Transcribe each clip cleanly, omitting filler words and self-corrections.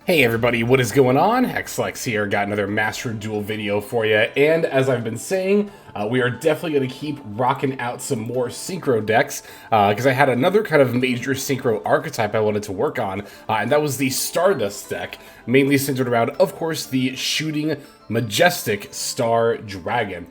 Hey everybody, what is going on? XLex here, got another Master Duel video for you, and as I've been saying, we are definitely going to keep rocking out some more Synchro decks, because I had another kind of major Synchro archetype I wanted to work on, and that was the Stardust deck, mainly centered around, of course, the shooting Majestic Star Dragon.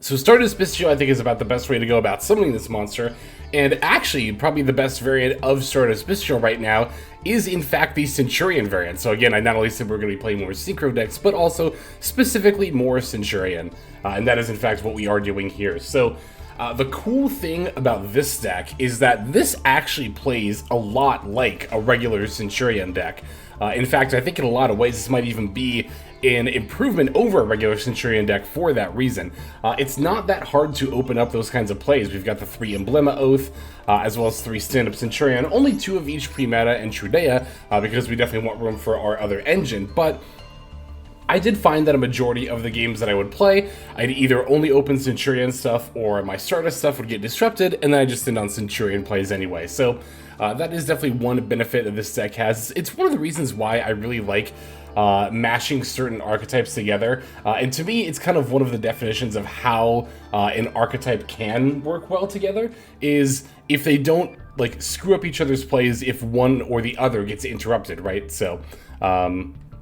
So Stardust Bestial, I think, is about the best way to go about summoning this monster, and actually, probably the best variant of Stardust Bestial right now is, in fact, the Centurion variant. So again, I not only said we're going to be playing more Synchro decks, but also specifically more Centurion, and that is, in fact, what we are doing here. So the cool thing about this deck is that this actually plays a lot like a regular Centurion deck. In fact, I think in a lot of ways this might even be an improvement over a regular Centurion deck for that reason. It's not that hard to open up those kinds of plays. We've got the 3 Emblema Oath, as well as 3 Stand-Up Centurion, only 2 of each Pre-Meta and Trudea, because we definitely want room for our other engine, but I did find that a majority of the games that I would play, I'd either only open Centurion stuff or my Stardust stuff would get disrupted, and then I just end on Centurion plays anyway. So that is definitely one benefit that this deck has. It's one of the reasons why I really like mashing certain archetypes together, and to me it's kind of one of the definitions of how an archetype can work well together, is if they don't like screw up each other's plays if one or the other gets interrupted, right? So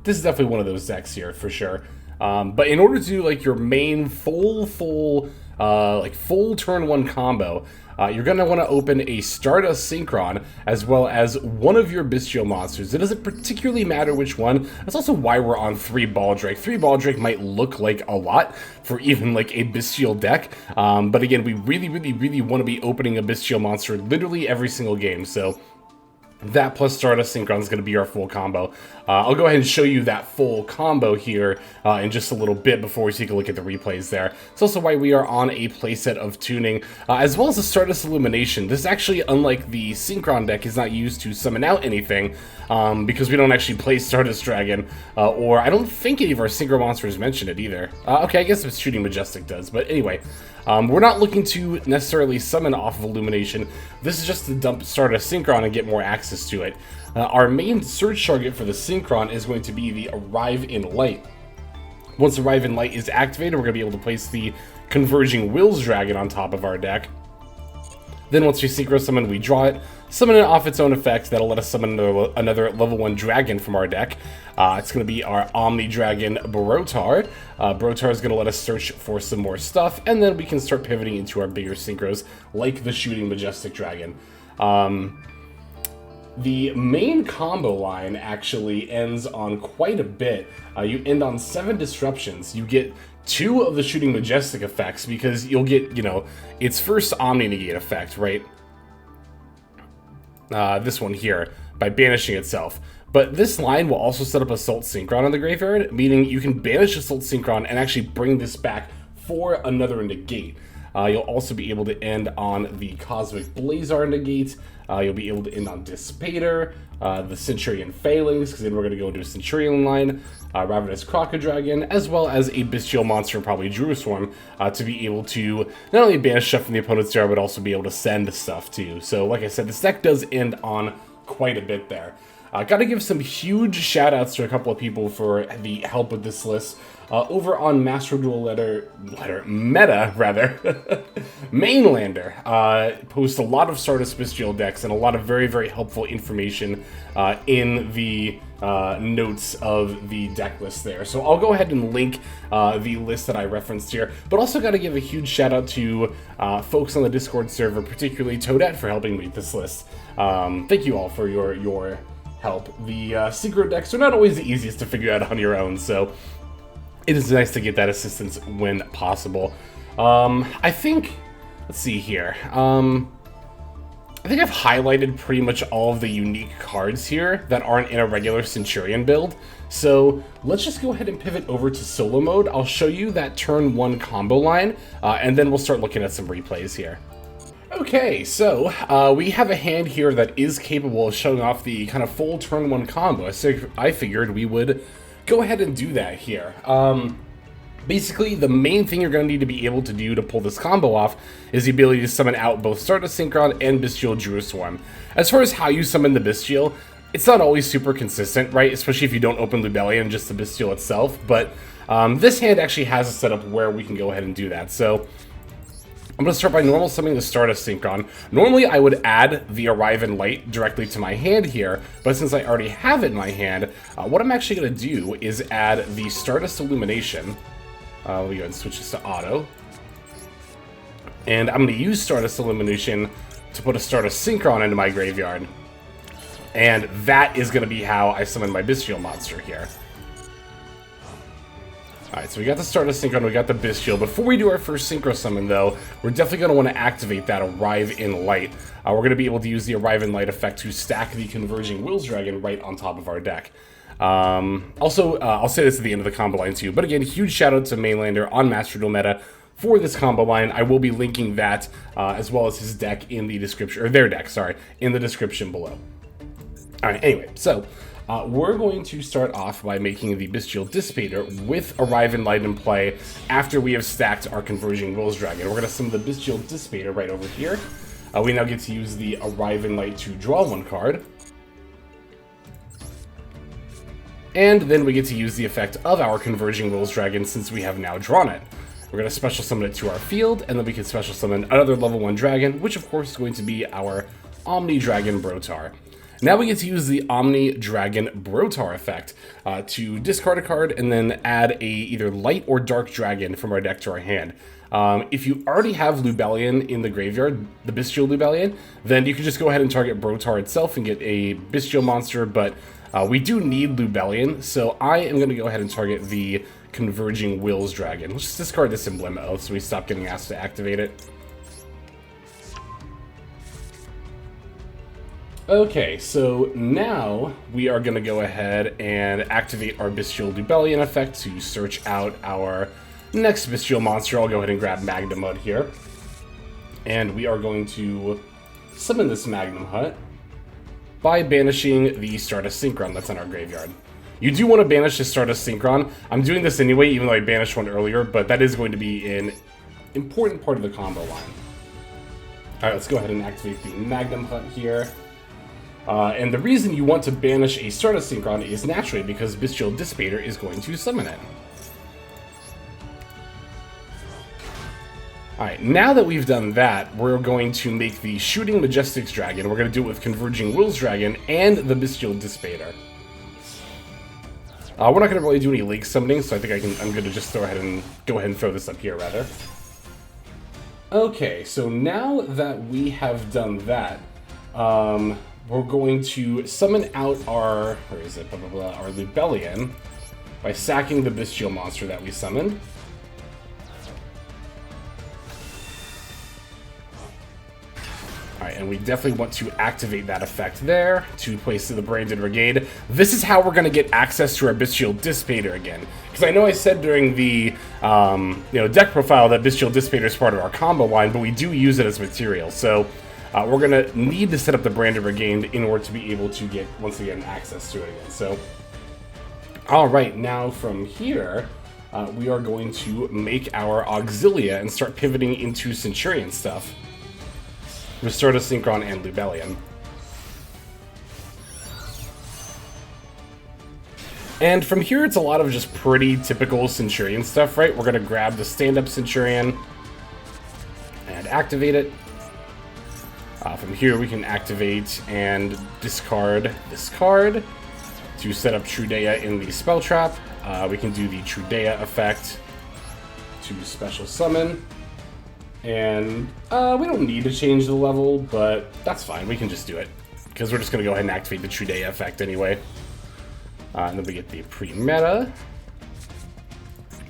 this is definitely one of those decks here for sure. But in order to do like your main full turn 1 combo, you're going to want to open a Stardust Synchron as well as one of your Bestial monsters. It doesn't particularly matter which one. That's also why we're on 3 Baldrake. 3 Baldrake might look like a lot for even like a Bestial deck, but again, we really want to be opening a Bestial monster literally every single game, so that plus Stardust Synchron is going to be our full combo. I'll go ahead and show you that full combo here in just a little bit before we take a look at the replays there. It's also why we are on a playset of tuning, as well as the Stardust Illumination. This actually, unlike the Synchron deck, is not used to summon out anything, because we don't actually play Stardust Dragon, or I don't think any of our Synchro monsters mention it either. Okay, I guess if Shooting Majestic does, but anyway. We're not looking to necessarily summon off of Illumination. This is just to dump Stardust Synchron and get more access to it. Our main search target for the Synchron is going to be the Arrive in Light. Once Arrive in Light is activated, we're going to be able to place the Converging Wills Dragon on top of our deck. Then once we Synchro summon, we draw it, summon it off its own effect. That'll let us summon another level 1 dragon from our deck. It's going to be our Omni Dragon Brotar. Brotar is going to let us search for some more stuff, and then we can start pivoting into our bigger Synchros, like the Shooting Majestic Dragon. The main combo line actually ends on quite a bit. You end on 7 disruptions. You get 2 of the Shooting Majestic effects, because you'll get, you know, its first Omni Negate effect, right? This one here, by banishing itself. But this line will also set up Assault Synchron on the graveyard, meaning you can banish Assault Synchron and actually bring this back for another negate. You'll also be able to end on the Cosmic Blazar negate. You'll be able to end on Dissipator, the Centurion Failings, because then we're going to go into a Centurion line, Ravenous Crocodragon, as well as a Bestial monster, probably Druiswarm, to be able to not only banish stuff from the opponent's yard, but also be able to send stuff too. So like I said, this deck does end on quite a bit there. Gotta give some huge shout outs to a couple of people for the help with this list. Over on Master Duel Meta, Mainlander, posts a lot of Stardust Bestial decks and a lot of very helpful information in the notes of the deck list there. So I'll go ahead and link the list that I referenced here, but also got to give a huge shout out to folks on the Discord server, particularly Toadette, for helping me with this list. Thank you all for your help. The Synchro decks are not always the easiest to figure out on your own, so it is nice to get that assistance when possible. I think, let's see here. I think I've highlighted pretty much all of the unique cards here that aren't in a regular Centurion build. So let's just go ahead and pivot over to solo mode. I'll show you that turn 1 combo line, and then we'll start looking at some replays here. Okay, so we have a hand here that is capable of showing off the kind of full turn 1 combo, so I figured we would go ahead and do that here. Basically, the main thing you're going to need to be able to do to pull this combo off is the ability to summon out both Stardust Synchron and Bestial Druiswarm. As far as how you summon the Bestial, It's not always super consistent, right? Especially if you don't open Lubellion, just the Bestial itself. But this hand actually has a setup where we can go ahead and do that. So I'm going to start by normal summoning the Stardust Synchron. Normally, I would add the Arrive in Light directly to my hand here, but since I already have it in my hand, what I'm actually going to do is add the Stardust Illumination. Let me go ahead and switch this to auto. And I'm going to use Stardust Illumination to put a Stardust Synchron into my graveyard. And that is going to be how I summon my Bestial monster here. Alright, so we got the Stardust Synchron, we got the Bestial. Before we do our first Synchro summon, though, we're definitely going to want to activate that Arrive in Light. We're going to be able to use the Arrive in Light effect to stack the Converging Wills Dragon right on top of our deck. Also, I'll say this at the end of the combo line too, but again, huge shout out to Mainlander on Master Duel Meta for this combo line. I will be linking that, as well as his deck in the description, or their deck, sorry, in the description below. Alright, anyway, so we're going to start off by making the Bestial Dissipator with Arrive in Light in play after we have stacked our Converging Wills Dragon. We're going to summon the Bestial Dissipator right over here. We now get to use the Arrive in Light to draw one card. And then we get to use the effect of our Converging Wills Dragon since we have now drawn it. We're going to special summon it to our field, and then we can special summon another level 1 dragon, which of course is going to be our Omni Dragon Brotar. Now we get to use the Omni Dragon Brotar effect to discard a card and then add a either light or dark dragon from our deck to our hand. If you already have Lubellion in the graveyard, the Bestial Lubellion, then you can just go ahead and target Brotar itself and get a Bestial monster, but we do need Lubellion, so I am going to go ahead and target the Converging Wills Dragon. Let's just discard this Emblem so we stop getting asked to activate it. Okay, so now we are going to go ahead and activate our Bestial Lubellion effect to search out our next Bestial monster. I'll go ahead and grab Magnum Hut here. And we are going to summon this Magnum Hut by banishing the Stardust Synchron that's in our graveyard. You do want to banish the Stardust Synchron. I'm doing this anyway, even though I banished one earlier, but that is going to be an important part of the combo line. Alright, let's go ahead and activate the Magnum Hut here. And the reason you want to banish a Stardust Synchron is naturally because Bestial Dissipator is going to summon it. Alright, now that we've done that, we're going to make the Shooting Majestics Dragon. We're going to do it with Converging Wills Dragon and the Bestial Dissipator. We're not going to really do any Link summoning, so I think I'm going to just go ahead and throw this up here, rather. Okay, so now that we have done that, we're going to summon out our, our Lubellion by sacking the Bestial monster that we summoned. Alright, and we definitely want to activate that effect there to place to the Branded Brigade. This is how we're going to get access to our Bestial Dissipator again. Because I know I said during the deck profile that Bestial Dissipator is part of our combo line, but we do use it as material. So we're going to need to set up the Branded Brigade in order to be able to get, once again, access to it again. So, alright, now from here, we are going to make our Auxilia and start pivoting into Centurion stuff. Restore to Synchron and Lubellion. And from here, it's a lot of just pretty typical Centurion stuff, right? We're going to grab the stand-up Centurion and activate it. From here, we can activate and discard this card to set up Trudea in the spell trap. We can do the Trudea effect to special summon. And we don't need to change the level, but that's fine. We can just do it, because we're just going to go ahead and activate the Trudea effect anyway. And then we get the pre-meta.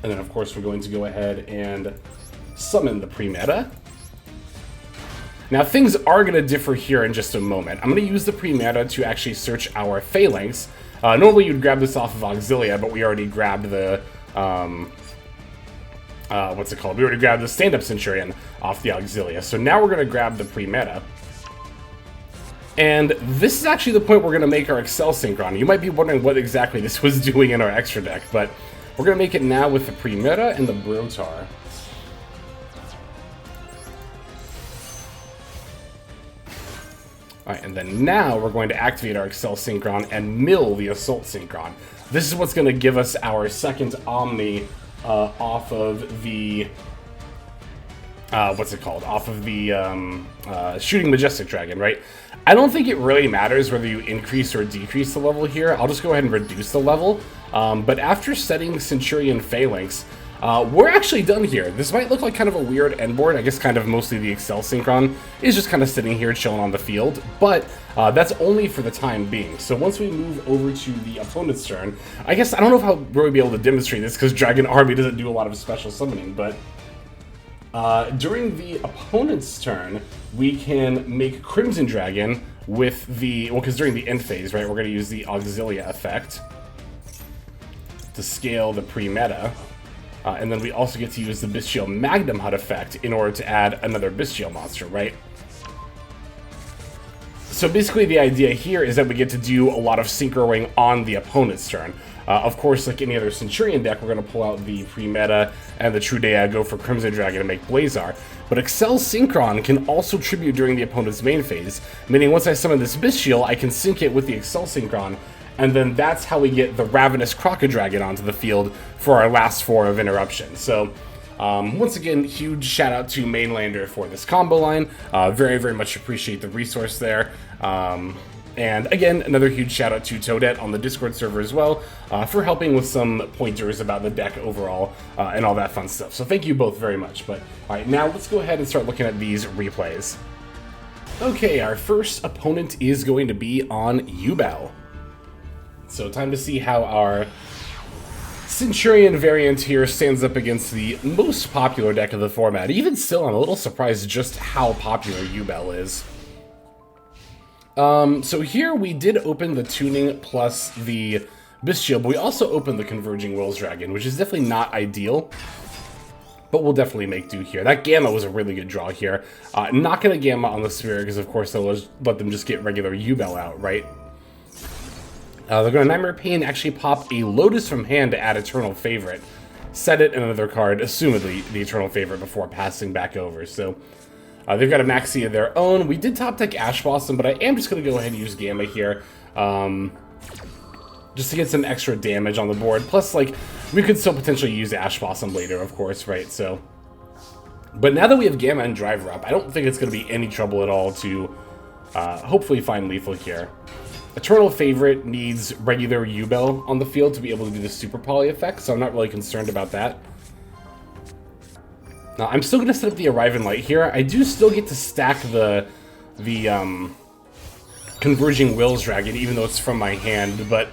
And then, of course, we're going to go ahead and summon the pre-meta. Now, things are going to differ here in just a moment. I'm going to use the pre-meta to actually search our Phalanx. Normally, you'd grab this off of Auxilia, but we already grabbed the... what's it called? We already grabbed the stand-up Centurion off the Auxilia. So now we're going to grab the pre-meta. And this is actually the point we're going to make our Excel Synchron. You might be wondering what exactly this was doing in our extra deck, but we're going to make it now with the pre-meta and the Brotar. Alright, and then now we're going to activate our Accel Synchron and mill the Assault Synchron. This is what's going to give us our second Omni off of the... what's it called? Off of the Shooting Majestic Dragon, right? I don't think it really matters whether you increase or decrease the level here. I'll just go ahead and reduce the level. But after setting Centurion Phalanx, we're actually done here. This might look like kind of a weird end board. I guess kind of mostly the Accel Synchron is just kind of sitting here chilling on the field. But that's only for the time being. So once we move over to the opponent's turn, I guess I don't know if I'll really be able to demonstrate this because Dragon Army doesn't do a lot of special summoning, but during the opponent's turn, we can make Crimson Dragon with the, well, because during the end phase, right, we're going to use the Auxilia effect to scale the pre-meta. And then we also get to use the Bestial Magnum Hut effect in order to add another Bestial monster, right? So basically the idea here is that we get to do a lot of synchroing on the opponent's turn. Of course, like any other Centurion deck, we're going to pull out the pre-meta and the True Day go for Crimson Dragon to make Blazar. But Accel Synchron can also tribute during the opponent's main phase, meaning once I summon this Bestial, I can sync it with the Accel Synchron, and then that's how we get the Ravenous Crocodragon onto the field for our last 4 of Interruption. So, once again, huge shout out to Mainlander for this combo line. Very, very much appreciate the resource there. And again, another huge shout out to Toadette on the Discord server as well for helping with some pointers about the deck overall and all that fun stuff. So thank you both very much. But all right, now let's go ahead and start looking at these replays. Okay, our first opponent is going to be on Yubel. So time to see how our Centurion variant here stands up against the most popular deck of the format. Even still, I'm a little surprised just how popular Yubel is. So here we did open the tuning plus the Bestial, but we also opened the Converging Wills Dragon, which is definitely not ideal, but we'll definitely make do here. That Gamma was a really good draw here. Not gonna Gamma on the Spirit, because of course they'll let them just get regular Yubel out, right? They're gonna Nightmare Pain, actually pop a Lotus from hand to add Eternal Favorite. Set it in another card, assumedly the Eternal Favorite, before passing back over, so... they've got a Maxi of their own. We did top deck Ash Blossom, but I am just going to go ahead and use Gamma here. Just to get some extra damage on the board. Plus, like, we could still potentially use Ash Blossom later, of course, right? So, but now that we have Gamma and Driver up, I don't think it's going to be any trouble at all to hopefully find lethal here. Eternal Favorite needs regular Yubel on the field to be able to do the Super Poly effect, so I'm not really concerned about that. Now, I'm still going to set up the Arriving Light here. I do still get to stack the Converging Wills Dragon, even though it's from my hand, but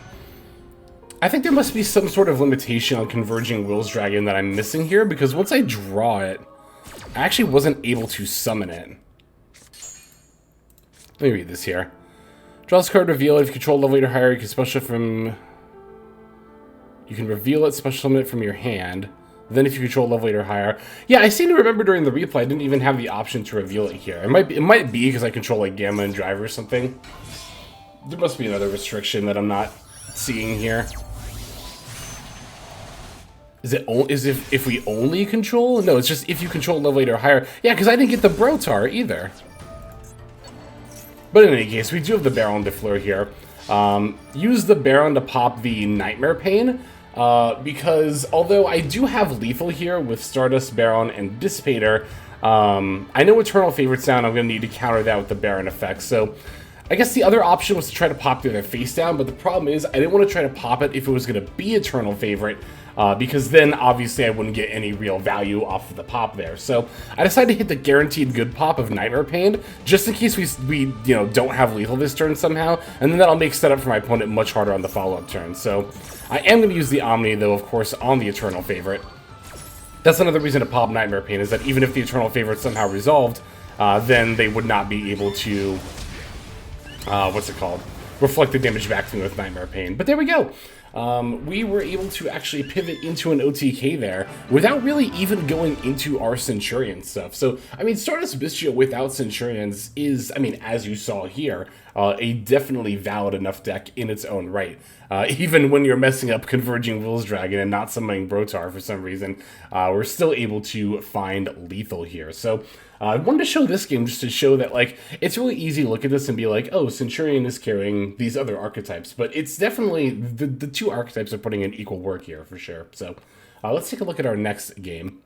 I think there must be some sort of limitation on Converging Wills Dragon that I'm missing here, because once I draw it, I actually wasn't able to summon it. Let me read this here. Draw this card, reveal it. If you control level 8 or higher, you can special from... You can reveal it, special summon it from your hand. Then if you control level 8 or higher. Yeah, I seem to remember during the replay I didn't even have the option to reveal it here. It might be because I control like Gamma and Driver or something. There must be another restriction that I'm not seeing here. Is if we only control? No, it's just if you control level 8 or higher. Yeah, because I didn't get the Brotar either. But in any case, we do have the Baron de Fleur here. Use the Baron to pop the Nightmare Pain. Because although I do have lethal here with Stardust, Baron, and Dissipator, I know Eternal Favorite's down. I'm going to need to counter that with the Baron effect. So I guess the other option was to try to pop the other face down, but the problem is I didn't want to try to pop it if it was going to be Eternal Favorite, because then obviously I wouldn't get any real value off of the pop there. So I decided to hit the guaranteed good pop of Nightmare Pain, just in case we you know, don't have lethal this turn somehow, and then that'll make setup for my opponent much harder on the follow-up turn. So I am going to use the Omni, though, of course, on the Eternal Favorite. That's another reason to pop Nightmare Pain, is that even if the Eternal Favorite somehow resolved, then they would not be able to, what's it called? Reflect the damage back to me with Nightmare Pain. But there we go. We were able to actually pivot into an OTK there without really even going into our Centurion stuff. So, I mean, Stardust Bestial without Centurions is, I mean, as you saw here, a definitely valid enough deck in its own right. Even when you're messing up Converging Will's Dragon and not summoning Brotar for some reason, we're still able to find lethal here. So I wanted to show this game just to show that, like, it's really easy to look at this and be like, oh, Centurion is carrying these other archetypes, but it's definitely, the two archetypes are putting in equal work here for sure. So let's take a look at our next game.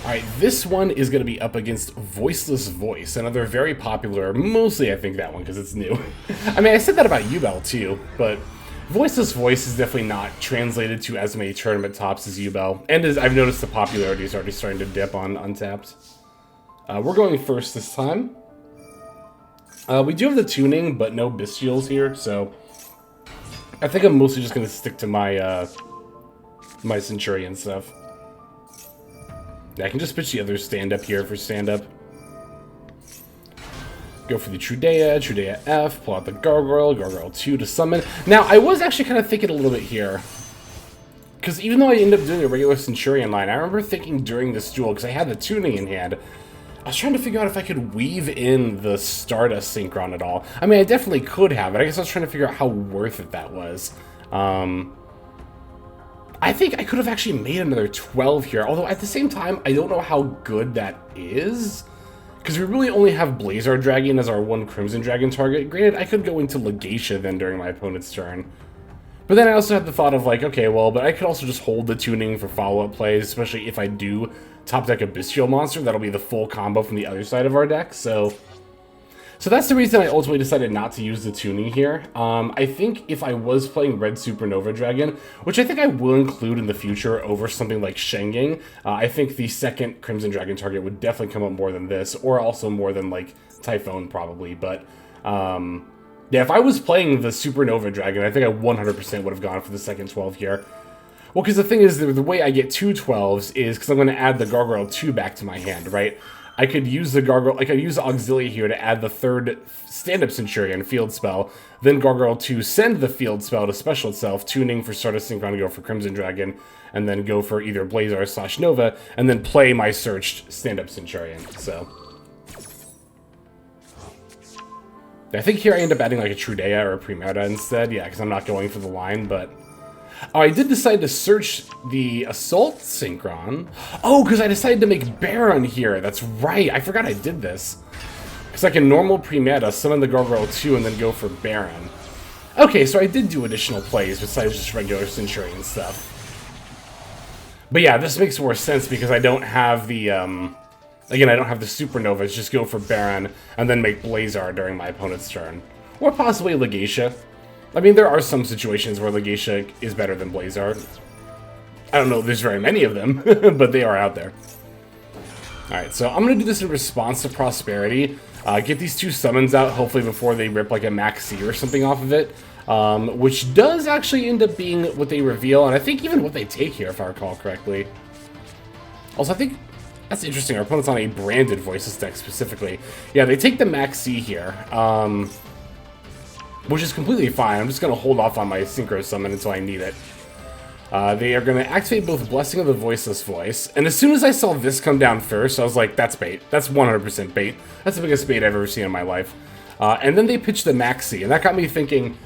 Alright, this one is going to be up against Voiceless Voice, another very popular, mostly I think that one because it's new. I mean, I said that about Yubel too, but Voiceless Voice is definitely not translated to as many tournament tops as Yubel, and as I've noticed the popularity is already starting to dip on Untapped. We're going first this time. We do have the tuning, but no bestials here, so I think I'm mostly just going to stick to my my Centurion stuff. Yeah, I can just pitch the other stand-up here for stand-up. Go for the Trudea F, pull out the Gargoyle 2 to summon. Now, I was actually kind of thinking a little bit here, because even though I ended up doing a regular Centurion line, I remember thinking during this duel, because I had the tuning in hand, I was trying to figure out if I could weave in the Stardust Synchron at all. I mean, I definitely could have, but I guess I was trying to figure out how worth it that was. I think I could have actually made another 12 here, although at the same time, I don't know how good that is, because we really only have Blazar Dragon as our one Crimson Dragon target. Granted, I could go into Legatia then during my opponent's turn. But then I also had the thought of like, okay, well, but I could also just hold the tuning for follow-up plays, especially if I do top deck a Bestial Monster. That'll be the full combo from the other side of our deck, so that's the reason I ultimately decided not to use the tuning here. I think if I was playing Red Supernova Dragon, which I think I will include in the future over something like Shenging, I think the second Crimson Dragon target would definitely come up more than this, or also more than like Typhon probably, but yeah, if I was playing the Supernova Dragon, I think I 100% would have gone for the second 12 here. Well, because the thing is, the way I get two 12s is because I'm going to add the Gargoyle 2 back to my hand, right? I could use the Gargoyle, I could use Auxilia here to add the third stand-up Centurion field spell, then Gargoyle 2 send the field spell to special itself, tuning for Stardust Synchron to go for Crimson Dragon, and then go for either Blazar / Nova, and then play my searched stand-up Centurion, so. I think here I end up adding like a Trudea or a Primerda instead, yeah, because I'm not going for the line, but oh, I did decide to search the Assault Synchron. Oh, because I decided to make Baron here. That's right. I forgot I did this. Because I can normal pre-meta, summon the Gargoyle 2, and then go for Baron. Okay, so I did do additional plays besides just regular Centurion stuff. But yeah, this makes more sense because I don't have the, again, I don't have the Supernovas. Just go for Baron and then make Blazar during my opponent's turn. Or possibly Legatia. I mean, there are some situations where Legatia is better than Blazar. I don't know if there's very many of them, but they are out there. Alright, so I'm going to do this in response to Prosperity. Get these two summons out, hopefully before they rip like a Max C or something off of it. Which does actually end up being what they reveal, and I think even what they take here, if I recall correctly. Also, I think that's interesting. Our opponent's on a branded Voiceless deck specifically. Yeah, they take the Max C here. Which is completely fine. I'm just going to hold off on my Synchro summon until I need it. They are going to activate both Blessing of the Voiceless Voice. And as soon as I saw this come down first, I was like, that's bait. That's 100% bait. That's the biggest bait I've ever seen in my life. And then they pitched the Maxi, and that got me thinking,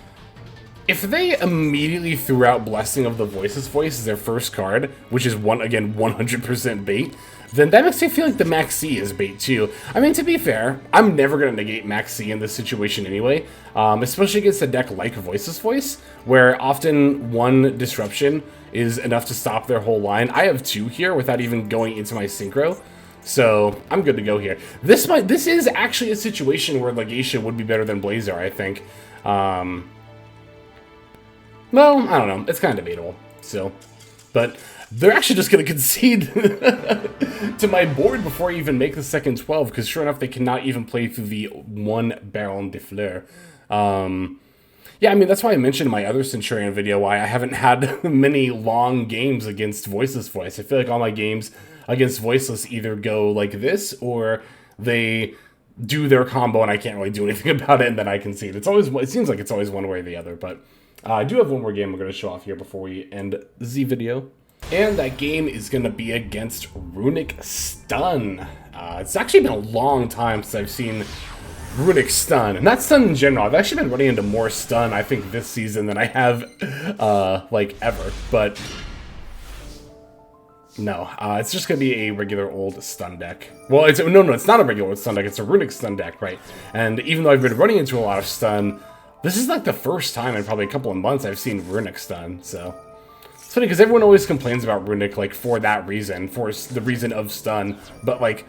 if they immediately threw out Blessing of the Voiceless Voice as their first card, which is, again, 100% bait, then that makes me feel like the Max C is bait too. I mean, to be fair, I'm never going to negate Max C in this situation anyway, especially against a deck like Voiceless Voice, where often one disruption is enough to stop their whole line. I have two here without even going into my Synchro, so I'm good to go here. This is actually a situation where Legatia would be better than Blazar, I think. Well, I don't know. It's kind of debatable, so. But they're actually just going to concede to my board before I even make the second 12, because sure enough, they cannot even play through the one Baron de Fleur. Yeah, I mean, that's why I mentioned in my other Centurion video why I haven't had many long games against Voiceless Voice. I feel like all my games against Voiceless either go like this, or they do their combo and I can't really do anything about it, and then I concede. It seems like it's always one way or the other, but I do have one more game we're going to show off here before we end the video. And that game is going to be against Runic Stun. It's actually been a long time since I've seen Runic Stun, and not Stun in general. I've actually been running into more Stun, I think, this season than I have, like, ever, but no, it's just gonna be a regular old Stun deck. Well, it's not a regular old Stun deck, it's a Runic Stun deck, right? And even though I've been running into a lot of Stun, this is like the first time in probably a couple of months I've seen Runic Stun, so. It's funny, because everyone always complains about Runic, like, for that reason, for the reason of Stun, but, like,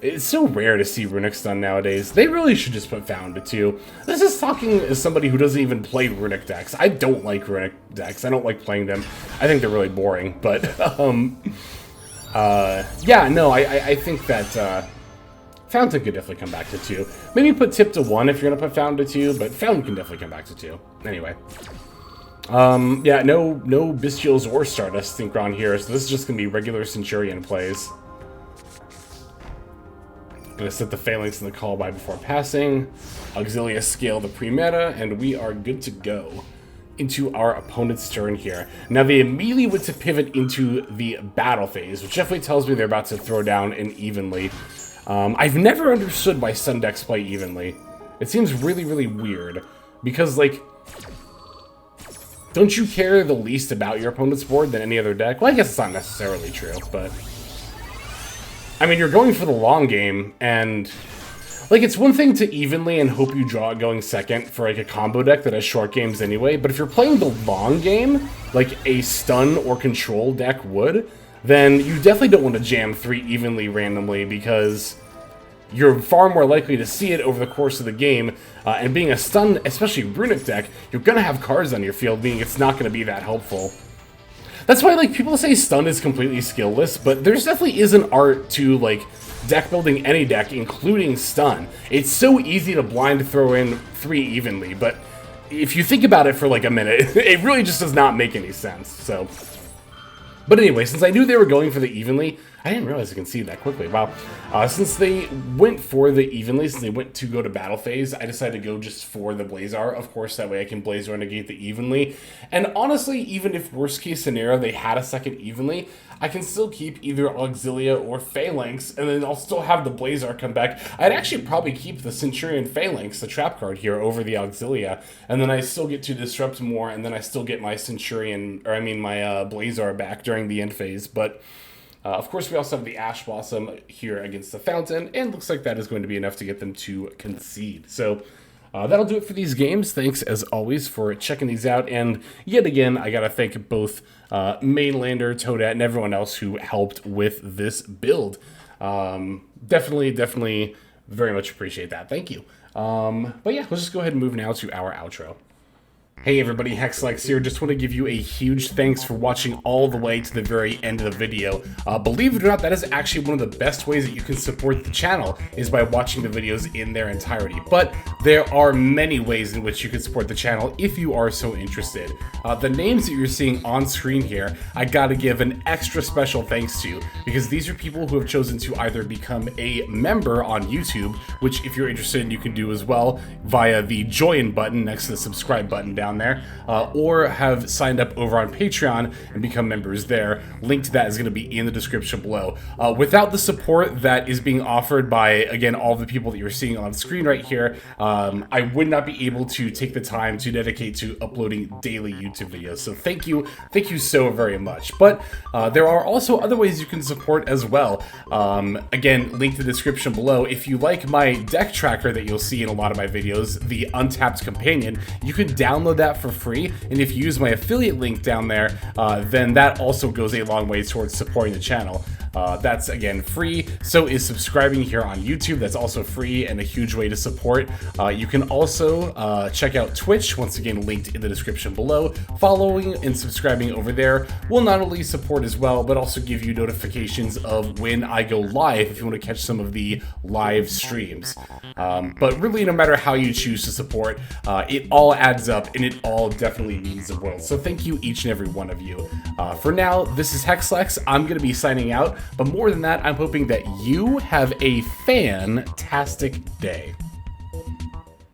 it's so rare to see Runic Stun nowadays. They really should just put Found 2. This is talking as somebody who doesn't even play Runic decks. I don't like Runic decks. I don't like playing them. I think they're really boring, but, yeah, no, I think that, Found could definitely come back to 2. Maybe put Tip to 1 if you're gonna put Found to 2, but Found can definitely come back to 2. Anyway. Yeah, no Bestials or Stardust Synchron here, so this is just gonna be regular Centurion plays. Gonna set the Phalanx in the call by before passing. Auxilia scale the pre-meta, and we are good to go into our opponent's turn here. Now they immediately went to pivot into the battle phase, which definitely tells me they're about to throw down an Evenly. I've never understood why Stun decks play Evenly. It seems really, really weird. Because, like, don't you care the least about your opponent's board than any other deck? Well, I guess it's not necessarily true, but I mean, you're going for the long game, and like, it's one thing to evenly and hope you draw it going second for like a combo deck that has short games anyway, but if you're playing the long game, like a stun or control deck would, then you definitely don't want to jam 3 evenly randomly, because you're far more likely to see it over the course of the game, and being a stun, especially Runic deck, you're gonna have cards on your field, meaning it's not gonna be that helpful. That's why, like, people say stun is completely skill-less, but there's definitely is an art to, like, deck building any deck, including stun. It's so easy to blind throw in 3 evenly, but if you think about it for, like, a minute, it really just does not make any sense, so. But anyway, since I knew they were going for the evenly, I didn't realize I can see that quickly. Wow. Since they went for the evenly, since they went to go to battle phase, I decided to go just for the Blazar. Of course, that way I can Blazar negate the evenly. And honestly, even if worst case scenario, they had a second evenly, I can still keep either Auxilia or Phalanx, and then I'll still have the Blazar come back. I'd actually probably keep the Centurion Phalanx, the trap card here, over the Auxilia, and then I still get to disrupt more, and then I still get my Centurion, or I mean my Blazar back during the end phase, but of course, we also have the Ash Blossom here against the Fountain, and looks like that is going to be enough to get them to concede. So that'll do it for these games. Thanks, as always, for checking these out. And yet again, I got to thank both Mainlander, Toadette, and everyone else who helped with this build. Definitely very much appreciate that. Thank you. But yeah, let's just go ahead and move now to our outro. Hey everybody, Hexlex here. Just want to give you a huge thanks for watching all the way to the very end of the video. Believe it or not, that is actually one of the best ways that you can support the channel, is by watching the videos in their entirety. But there are many ways in which you can support the channel if you are so interested. The names that you're seeing on screen here, I gotta give an extra special thanks to, because these are people who have chosen to either become a member on YouTube, which if you're interested you can do as well via the join button next to the subscribe button down there, or have signed up over on Patreon and become members there. Link to that is going to be in the description below. Without the support that is being offered by, again, all the people that you're seeing on screen right here, I would not be able to take the time to dedicate to uploading daily YouTube videos. So thank you so very much. But there are also other ways you can support as well. Again, link to the description below. If you like my deck tracker that you'll see in a lot of my videos, the Untapped Companion, you can download that for free, and if you use my affiliate link down there, then that also goes a long way towards supporting the channel. That's again free. So is subscribing here on YouTube. That's also free and a huge way to support. You can also check out Twitch, once again linked in the description below. Following and subscribing over there will not only support as well, but also give you notifications of when I go live if you want to catch some of the live streams. But really, no matter how you choose to support, it all adds up, and it all definitely means the world. So thank you, each and every one of you. For now, this is Hexlex. I'm going to be signing out, but more than that, I'm hoping that you have a fantastic day.